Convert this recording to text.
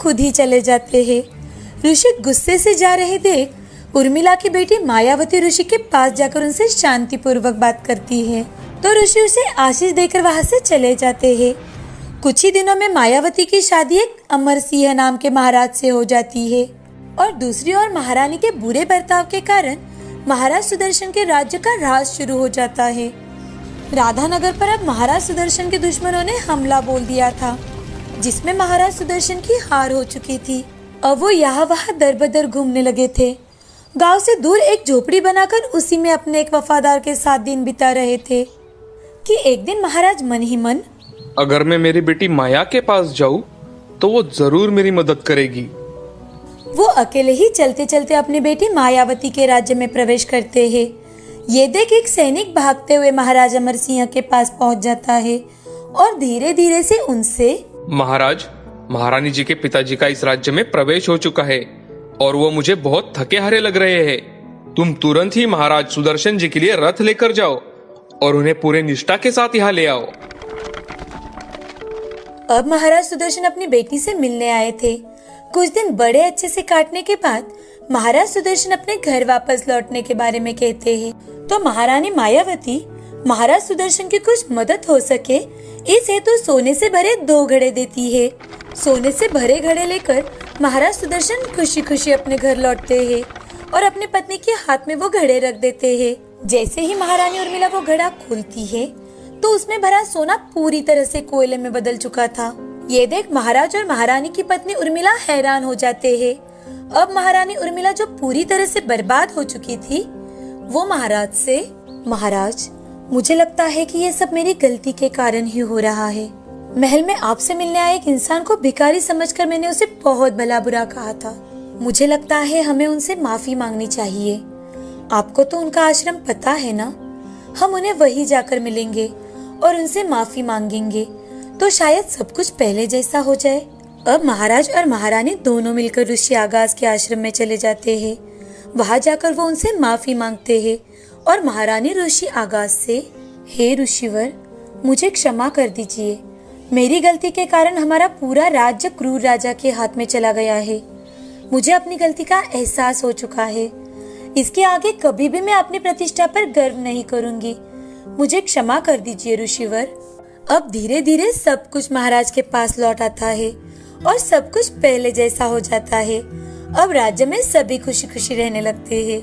खुद ही चले जाते हैं। ऋषि गुस्से से जा रहे देख उर्मिला की बेटी मायावती ऋषि के पास जाकर उनसे शांतिपूर्वक बात करती है तो ऋषि उसे आशीष देकर वहां से चले जाते हैं। कुछ ही दिनों में मायावती की शादी एक अमर सिंह नाम के महाराज से हो जाती है और दूसरी ओर महारानी के बुरे बर्ताव के कारण महाराज सुदर्शन के राज्य का राज शुरू हो जाता है। राधानगर पर अब महाराज सुदर्शन के दुश्मनों ने हमला बोल दिया था, जिसमें महाराज सुदर्शन की हार हो चुकी थी। अब वो यहाँ वहाँ दर बदर घूमने लगे थे। गांव से दूर एक झोपड़ी बनाकर उसी में अपने एक वफादार के साथ दिन बिता रहे थे कि एक दिन महाराज मन ही मन, अगर मैं मेरी बेटी माया के पास जाऊं तो वो जरूर मेरी मदद करेगी। वो अकेले ही चलते चलते अपनी बेटी मायावती के राज्य में प्रवेश करते हैं। ये देख एक सैनिक भागते हुए महाराज अमर सिंह के पास पहुंच जाता है और धीरे धीरे से उनसे, महाराज, महारानी जी के पिताजी का इस राज्य में प्रवेश हो चुका है और वो मुझे बहुत थके हारे लग रहे हैं। तुम तुरंत ही महाराज सुदर्शन जी के लिए रथ लेकर जाओ और उन्हें पूरे निष्ठा के साथ यहाँ ले आओ। अब महाराज सुदर्शन अपनी बेटी से मिलने आए थे। कुछ दिन बड़े अच्छे से काटने के बाद महाराज सुदर्शन अपने घर वापस लौटने के बारे में कहते हैं तो महारानी मायावती महाराज सुदर्शन की कुछ मदद हो सके इस हेतु सोने से भरे 2 घड़े देती है। सोने से भरे घड़े लेकर महाराज सुदर्शन खुशी खुशी अपने घर लौटते हैं और अपनी पत्नी के हाथ में वो घड़े रख देते हैं। जैसे ही महारानी उर्मिला वो घड़ा खोलती है तो उसमें भरा सोना पूरी तरह से कोयले में बदल चुका था। ये देख महाराज और महारानी की पत्नी उर्मिला हैरान हो जाते हैं। अब महारानी उर्मिला जो पूरी तरह से बर्बाद हो चुकी थी वो महाराज से, महाराज, मुझे लगता है कि ये सब मेरी गलती के कारण ही हो रहा है। महल में आपसे मिलने आए एक इंसान को भिखारी समझकर मैंने उसे बहुत भला बुरा कहा था। मुझे लगता है हमें उनसे माफी मांगनी चाहिए। आपको तो उनका आश्रम पता है ना? हम उन्हें वहीं जाकर मिलेंगे और उनसे माफी मांगेंगे तो शायद सब कुछ पहले जैसा हो जाए। अब महाराज और महारानी दोनों मिलकर ऋषि आगाज के आश्रम में चले जाते हैं। वहां जाकर वो उनसे माफी मांगते हैं और महारानी ऋषि आगाज से, हे ऋषिवर, मुझे क्षमा कर दीजिए। मेरी गलती के कारण हमारा पूरा राज्य क्रूर राजा के हाथ में चला गया है। मुझे अपनी गलती का एहसास हो चुका है। इसके आगे कभी भी मैं अपनी प्रतिष्ठा पर गर्व नहीं करूंगी। मुझे क्षमा कर दीजिए ऋषिवर। अब धीरे धीरे सब कुछ महाराज के पास लौट आता है और सब कुछ पहले जैसा हो जाता है। अब राज्य में सभी खुशी खुशी रहने लगते हैं।